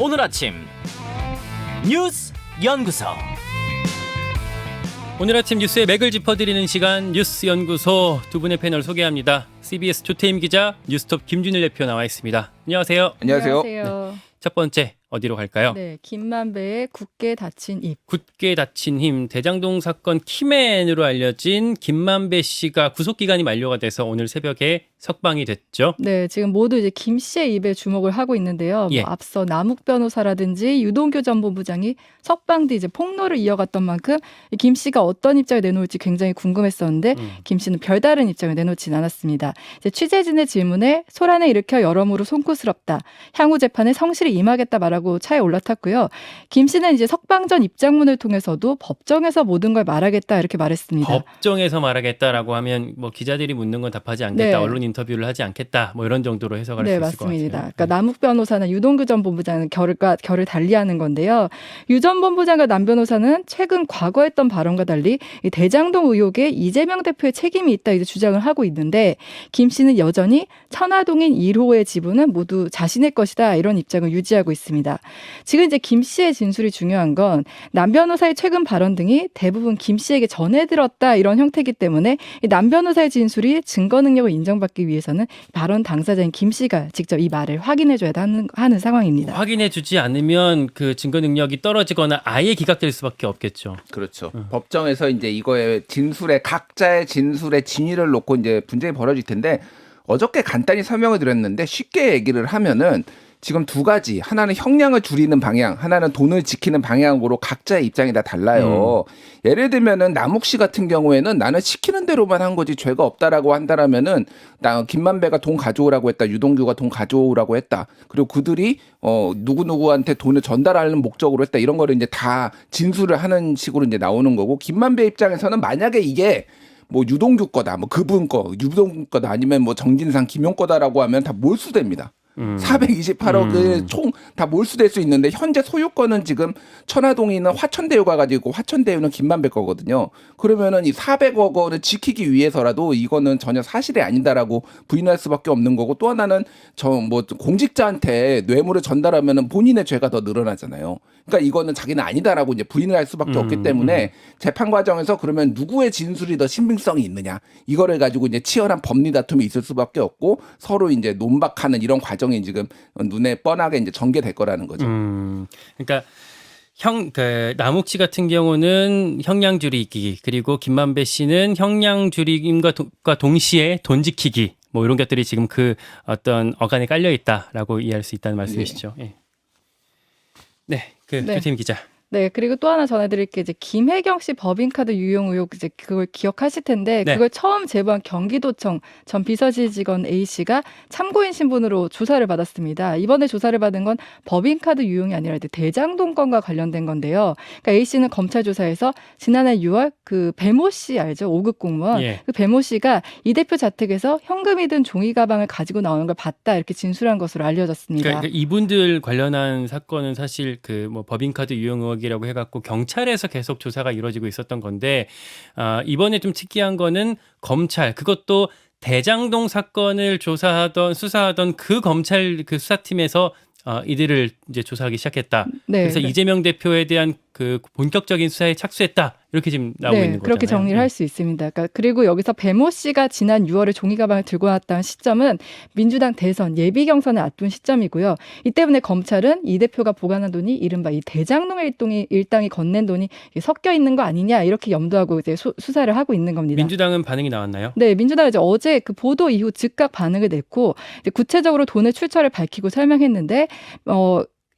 오늘 아침 뉴스 연구소. 오늘 아침 뉴스의 맥을 짚어드리는 시간 뉴스 연구소 두 분의 패널 소개합니다. CBS 조태임 기자, 뉴스톱 김준일 대표 나와 있습니다. 안녕하세요. 안녕하세요. 네. 첫 번째 어디로 갈까요? 네, 김만배의 굳게 닫힌 입. 굳게 닫힌 힘. 대장동 사건 키맨으로 알려진 김만배 씨가 구속 기간이 만료가 돼서 오늘 새벽에 석방이 됐죠. 네, 지금 모두 이제 김 씨의 입에 주목을 하고 있는데요. 예. 앞서 남욱 변호사라든지 유동규 전 본부장이 석방 뒤 이제 폭로를 이어갔던 만큼 이 김 씨가 어떤 입장을 내놓을지 굉장히 궁금했었는데 김 씨는 별다른 입장을 내놓지는 않았습니다. 이제 취재진의 질문에 소란을 일으켜 여러모로 송구스럽다. 향후 재판에 성실히 임하겠다 말하고 차에 올라탔고요. 김 씨는 이제 석방 전 입장문을 통해서도 법정에서 모든 걸 말하겠다 이렇게 말했습니다. 법정에서 말하겠다라고 하면 뭐 기자들이 묻는 건 답하지 않겠다. 네. 언론 인터뷰를 하지 않겠다. 뭐 이런 정도로 해석할 수 네, 있을 것 같아요. 맞습니다. 그러니까 남욱 변호사나 유동규 전 본부장은 결을 달리하는 건데요. 유 전 본부장과 남 변호사는 최근 과거 했던 발언과 달리 이 대장동 의혹에 이재명 대표의 책임이 있다 이제 주장을 하고 있는데 김 씨는 여전히 천화동인 1호의 지분은 모두 자신의 것이다 이런 입장을 유지하고 있습니다. 지금 이제 김 씨의 진술이 중요한 건 남 변호사의 최근 발언 등이 대부분 김 씨에게 전해 들었다 이런 형태이기 때문에 이 남 변호사의 진술이 증거 능력을 인정받기 위해서는 발언 당사자인 김 씨가 직접 이 말을 확인해 줘야 하는 상황입니다. 확인해 주지 않으면 그 증거 능력이 떨어지거나 아예 기각될 수밖에 없겠죠. 그렇죠. 법정에서 이제 이거의 각자의 진술의 진위를 놓고 이제 분쟁이 벌어질 텐데 어저께 간단히 설명을 드렸는데 쉽게 얘기를 하면은 지금 두 가지, 하나는 형량을 줄이는 방향, 하나는 돈을 지키는 방향으로 각자의 입장이 다 달라요. 예를 들면은 남욱 씨 같은 경우에는 나는 시키는 대로만 한 거지 죄가 없다라고 한다라면은 나 김만배가 돈 가져오라고 했다, 유동규가 돈 가져오라고 했다, 그리고 그들이 누구누구한테 돈을 전달하는 목적으로 했다, 이런 거를 이제 다 진술을 하는 식으로 이제 나오는 거고, 김만배 입장에서는 만약에 이게 뭐 유동규 거다, 뭐 그분 거, 유동규 거다, 아니면 뭐 정진상, 김용 거다라고 하면 다 몰수됩니다. 428억을 총 다 몰수될 수 있는데 현재 소유권은 지금 천화동에 있는 화천대유가 가지고 화천대유는 김만배 거거든요. 그러면은 이 400억 원을 지키기 위해서라도 이거는 전혀 사실이 아니다라고 부인할 수밖에 없는 거고, 또 하나는 뭐 공직자한테 뇌물을 전달하면은 본인의 죄가 더 늘어나잖아요. 그러니까 이거는 자기는 아니다라고 이제 부인을 할 수밖에 없기 때문에 재판 과정에서 그러면 누구의 진술이 더 신빙성이 있느냐, 이거를 가지고 이제 치열한 법리 다툼이 있을 수밖에 없고 서로 이제 논박하는 이런 과정이 지금 눈에 뻔하게 이제 전개될 거라는 거죠. 그러니까 남욱 씨 같은 경우는 형량 줄이기, 그리고 김만배 씨는 형량 줄이김과 동시에 돈 지키기, 뭐 이런 것들이 지금 그 어떤 어간에 깔려 있다라고 이해할 수 있다는 말씀이시죠. 예. 네, 조태임 기자. 네, 그리고 또 하나 전해드릴 게 이제 김혜경 씨 법인카드 유용 의혹, 이제 그걸 기억하실 텐데 네. 그걸 처음 제보한 경기도청 전 비서실 직원 A 씨가 참고인 신분으로 조사를 받았습니다. 이번에 조사를 받은 건 법인카드 유용이 아니라 이제 대장동 건과 관련된 건데요. 그러니까 A 씨는 검찰 조사에서 지난해 6월 그 배모 씨 알죠? 5급 공무원. 예. 그 배모 씨가 이 대표 자택에서 현금이 든 종이 가방을 가지고 나오는 걸 봤다 이렇게 진술한 것으로 알려졌습니다. 그러니까 이분들 관련한 사건은 사실 그 뭐 법인카드 유용 의혹이라고 해갖고 경찰에서 계속 조사가 이루어지고 있었던 건데, 이번에 좀 특이한 거는 검찰, 그것도 대장동 사건을 수사하던 그 검찰 그 수사팀에서 이들을 이제 조사하기 시작했다. 네, 그래서 네. 이재명 대표에 대한 그 본격적인 수사에 착수했다. 이렇게 지금 나오고 있는 거잖아요. 그렇게 정리를 할 수 있습니다. 그러니까 그리고 여기서 배모 씨가 지난 6월에 종이 가방을 들고 왔다는 시점은 민주당 대선 예비 경선을 앞둔 시점이고요. 이 때문에 검찰은 이 대표가 보관한 돈이 이른바 이 대장동 일당이 건넨 돈이 섞여 있는 거 아니냐 이렇게 염두하고 이제 수사를 하고 있는 겁니다. 민주당은 반응이 나왔나요? 네, 민주당은 이제 어제 그 보도 이후 즉각 반응을 냈고 이제 구체적으로 돈의 출처를 밝히고 설명했는데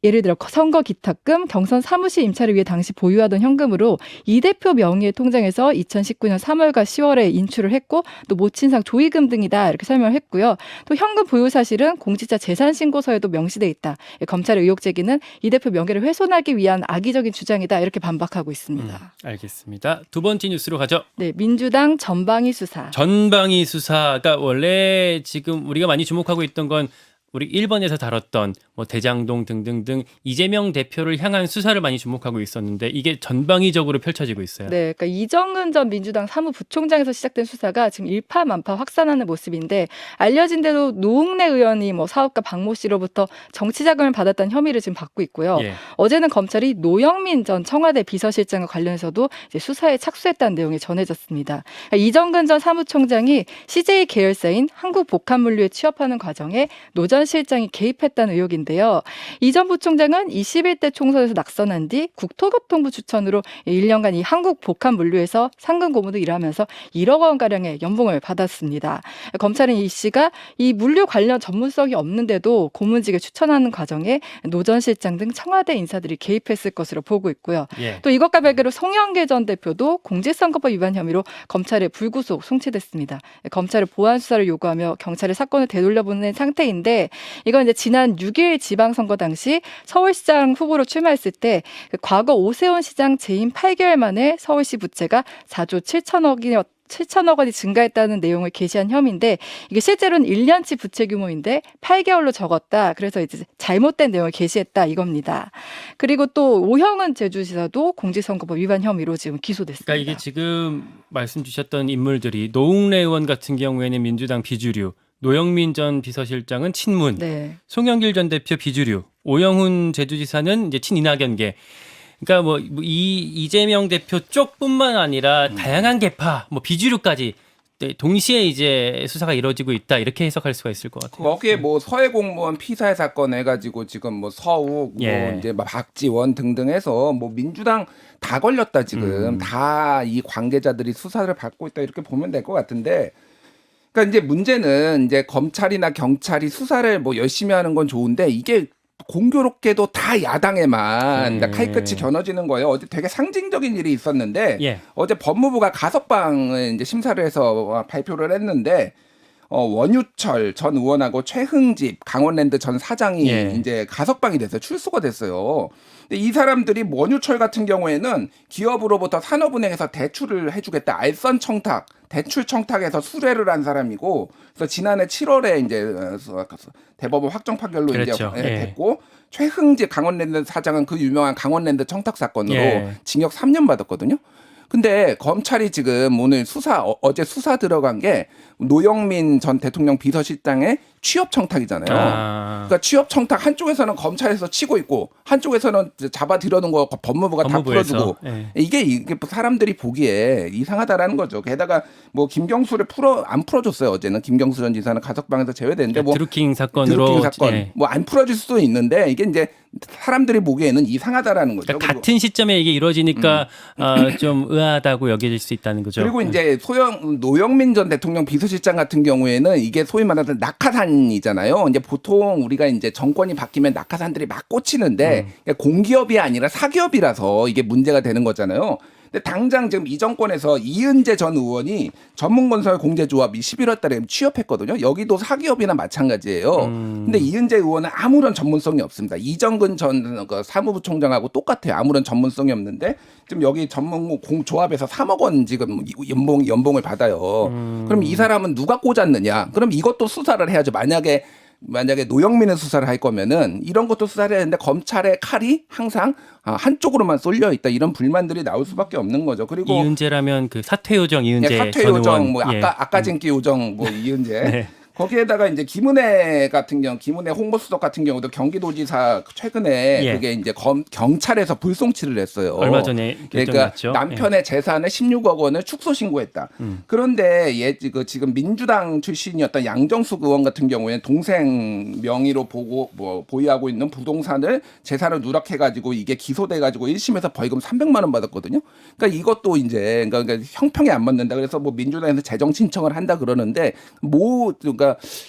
예를 들어 선거 기탁금, 경선 사무실 임차를 위해 당시 보유하던 현금으로 이 대표 명의의 통장에서 2019년 3월과 10월에 인출을 했고 또 모친상 조의금 등이다 이렇게 설명을 했고요. 또 현금 보유 사실은 공직자 재산신고서에도 명시돼 있다. 검찰의 의혹 제기는 이 대표 명예를 훼손하기 위한 악의적인 주장이다 이렇게 반박하고 있습니다. 알겠습니다. 두 번째 뉴스로 가죠. 네, 민주당 전방위 수사. 전방위 수사가 원래 지금 우리가 많이 주목하고 있던 건 우리 1번에서 다뤘던 뭐 대장동 등등등 이재명 대표를 향한 수사를 많이 주목하고 있었는데 이게 전방위적으로 펼쳐지고 있어요. 네, 그러니까 이정근 전 민주당 사무부총장에서 시작된 수사가 지금 일파만파 확산하는 모습인데 알려진 대로 노웅래 의원이 뭐 사업가 박모 씨로부터 정치 자금을 받았다는 혐의를 지금 받고 있고요. 예. 어제는 검찰이 노영민 전 청와대 비서실장과 관련해서도 이제 수사에 착수했다는 내용이 전해졌습니다. 그러니까 이정근 전 사무총장이 CJ 계열사인 한국복합물류에 취업하는 과정에 노 전 실장이 개입했다는 의혹인데요. 이 전 부총장은 21대 총선에서 낙선한 뒤 국토교통부 추천으로 1년간 이 한국복합물류에서 상근 고문으로 일하면서 1억 원가량의 연봉을 받았습니다. 검찰은 이 씨가 이 물류 관련 전문성이 없는데도 고문직에 추천하는 과정에 노 전 실장 등 청와대 인사들이 개입했을 것으로 보고 있고요. 예. 또 이것과 별개로 송영길 전 대표도 공직선거법 위반 혐의로 검찰에 불구속 송치됐습니다. 검찰의 보안 수사를 요구하며 경찰이 사건을 되돌려보낸 상태인데 이건 이제 지난 6일 지방선거 당시 서울시장 후보로 출마했을 때 과거 오세훈 시장 재임 8개월 만에 서울시 부채가 4조 7천억 원이 증가했다는 내용을 게시한 혐의인데 이게 실제로는 1년치 부채 규모인데 8개월로 적었다. 그래서 이제 잘못된 내용을 게시했다 이겁니다. 그리고 또 오형은 제주지사도 공직선거법 위반 혐의로 지금 기소됐습니다. 그러니까 이게 지금 말씀 주셨던 인물들이 노웅래 의원 같은 경우에는 민주당 비주류, 노영민 전 비서실장은 친문, 네. 송영길 전 대표 비주류, 오영훈 제주지사는 이제 친이낙연계. 그러니까 뭐 이재명 대표 쪽뿐만 아니라 다양한 계파, 뭐 비주류까지 동시에 이제 수사가 이루어지고 있다 이렇게 해석할 수가 있을 것 같아요. 거기에 뭐 서해 공무원 피살 사건 해가지고 지금 뭐 서욱, 예. 뭐 이제 막 박지원 등등 해서 뭐 민주당 다 걸렸다 지금 다 이 관계자들이 수사를 받고 있다 이렇게 보면 될 것 같은데. 그러니까 이제 문제는 이제 검찰이나 경찰이 수사를 뭐 열심히 하는 건 좋은데 이게 공교롭게도 다 야당에만 칼끝이 겨눠지는 거예요. 어제 되게 상징적인 일이 있었는데 예. 어제 법무부가 가석방을 이제 심사를 해서 발표를 했는데 원유철 전 의원하고 최흥집 강원랜드 전 사장이 예. 이제 가석방이 됐어요. 출소가 됐어요. 근데 이 사람들이 원유철 같은 경우에는 기업으로부터 산업은행에서 대출을 해주겠다. 알선 청탁, 대출 청탁에서 수뢰를 한 사람이고, 그래서 지난해 7월에 이제 대법원 확정 판결로 그랬죠. 이제 예. 됐고, 최흥집 강원랜드 사장은 그 유명한 강원랜드 청탁 사건으로 예. 징역 3년 받았거든요. 근데 검찰이 지금 오늘 어제 수사 들어간 게 노영민 전 대통령 비서실장의 취업 청탁이잖아요. 그러니까 취업 청탁 한쪽에서는 검찰에서 치고 있고 한쪽에서는 잡아 들여놓은 거 법무부가 다 법무부에서. 풀어주고 예. 이게 사람들이 보기에 이상하다라는 거죠. 게다가 뭐 김경수를 안 풀어줬어요. 어제는 김경수 전 지사는 가석방에서 제외됐는데 뭐 드루킹 사건으로 드루킹 사건 예. 뭐 안 풀어줄 수도 있는데 이게 이제 사람들이 보기에는 이상하다라는 거죠. 그러니까 같은 시점에 이게 이루어지니까 좀 의아하다고 여겨질 수 있다는 거죠. 그리고 이제 노영민 전 대통령 비서실장 같은 경우에는 이게 소위 말하는 낙하산이잖아요. 이제 보통 우리가 이제 정권이 바뀌면 낙하산들이 막 꽂히는데 공기업이 아니라 사기업이라서 이게 문제가 되는 거잖아요. 근데 당장 지금 이 정권에서 이은재 전 의원이 전문건설 공제조합이 11월 달에 취업했거든요. 여기도 사기업이나 마찬가지예요. 근데 이은재 의원은 아무런 전문성이 없습니다. 이정근 전 사무부총장하고 똑같아요. 아무런 전문성이 없는데 지금 여기 조합에서 3억 원 지금 연봉을 받아요. 그럼 이 사람은 누가 꽂았느냐? 그럼 이것도 수사를 해야죠. 만약에 노영민을 수사를 할 거면은 이런 것도 수사를 해야 되는데 검찰의 칼이 항상 한쪽으로만 쏠려 있다 이런 불만들이 나올 수밖에 없는 거죠. 그리고 이은재라면 그 사퇴 요정 이은재 사퇴 전 요정 의원. 뭐 예. 아까 진기 요정 뭐 이은재 네. 거기에다가 이제 김은혜 홍보수석 같은 경우도 경기도지사 최근에 예. 그게 이제 경찰에서 불송치를 했어요. 얼마 전에 그러니까 결정났죠. 남편의 재산을 16억 원을 축소 신고했다. 그런데 지금 민주당 출신이었던 양정숙 의원 같은 경우에는 동생 명의로 보유하고 있는 부동산을 재산을 누락해가지고 이게 기소돼가지고 1심에서 벌금 300만 원 받았거든요. 그러니까 이것도 이제 그러니까 형평이 안 맞는다. 그래서 뭐 민주당에서 재정 신청을 한다 그러는데 그러니까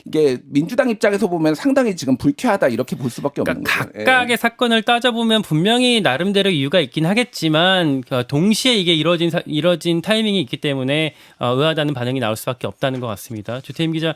이게 민주당 입장에서 보면 상당히 지금 불쾌하다 이렇게 볼 수밖에 없는 그러니까 거죠. 각각의 사건을 따져보면 분명히 나름대로 이유가 있긴 하겠지만 동시에 이게 이뤄진 타이밍이 있기 때문에 의아하다는 반응이 나올 수밖에 없다는 것 같습니다. 주태임 기자,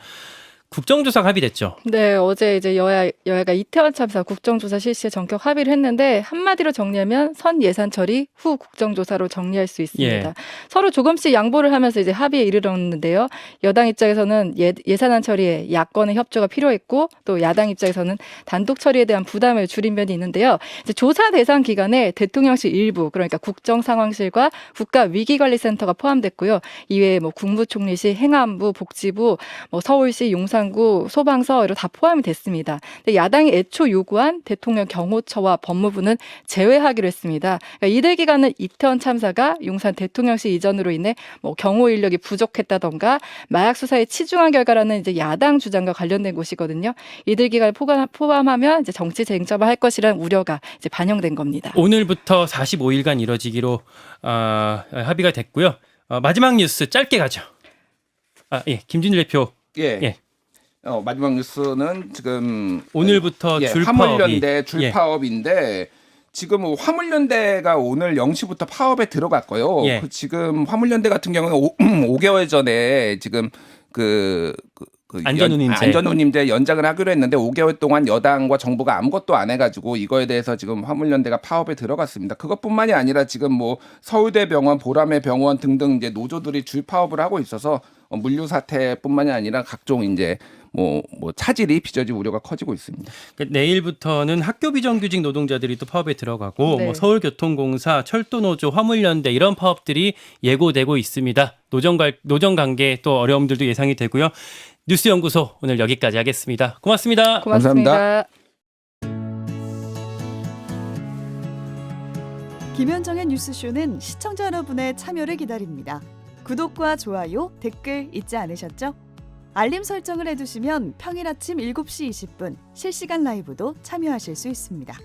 국정조사가 합의됐죠. 네, 어제 이제 여야가 이태원 참사 국정조사 실시에 전격 합의를 했는데 한마디로 정리하면 선 예산 처리 후 국정조사로 정리할 수 있습니다. 예. 서로 조금씩 양보를 하면서 이제 합의에 이르렀는데요. 여당 입장에서는 예산안 처리에 야권의 협조가 필요했고 또 야당 입장에서는 단독 처리에 대한 부담을 줄인 면이 있는데요. 이제 조사 대상 기관에 대통령실 일부 그러니까 국정상황실과 국가위기관리센터가 포함됐고요. 이외에 뭐 국무총리실, 행안부, 복지부, 뭐 서울시, 용산구, 소방서 이런 다 포함이 됐습니다. 근데 야당이 애초 요구한 대통령 경호처와 법무부는 제외하기로 했습니다. 그러니까 이들 기관은 이태원 참사가 용산 대통령실 이전으로 인해 뭐 경호 인력이 부족했다던가 마약 수사에 치중한 결과라는 이제 야당 주장과 관련된 곳이거든요. 이들 기관을 포함하면 이제 정치 쟁점을 할 것이라는 우려가 이제 반영된 겁니다. 오늘부터 45일간 이뤄지기로 합의가 됐고요. 마지막 뉴스 짧게 가죠. 예, 김진일 대표. 예. 예. 마지막 뉴스는 지금 오늘부터 줄파업이 화물연대 줄파업인데 지금 화물연대가 오늘 0시부터 파업에 들어갔고요. 예. 지금 화물연대 같은 경우는 5개월 전에 지금 안전운임제 연장을 하기로 했는데 5개월 동안 여당과 정부가 아무것도 안 해가지고 이거에 대해서 지금 화물연대가 파업에 들어갔습니다. 그것뿐만이 아니라 지금 뭐 서울대병원, 보라매 병원 등등 이제 노조들이 줄파업을 하고 있어서 물류 사태뿐만이 아니라 각종 이제 뭐 차질이 빚어질 우려가 커지고 있습니다. 내일부터는 학교 비정규직 노동자들이 또 파업에 들어가고 네. 뭐 서울교통공사, 철도노조, 화물연대 이런 파업들이 예고되고 있습니다. 노정 관계 또 어려움들도 예상이 되고요. 뉴스연구소 오늘 여기까지 하겠습니다. 고맙습니다. 고맙습니다. 김현정의 뉴스쇼는 시청자 여러분의 참여를 기다립니다. 구독과 좋아요, 댓글 잊지 않으셨죠? 알림 설정을 해두시면 평일 아침 7시 20분 실시간 라이브도 참여하실 수 있습니다.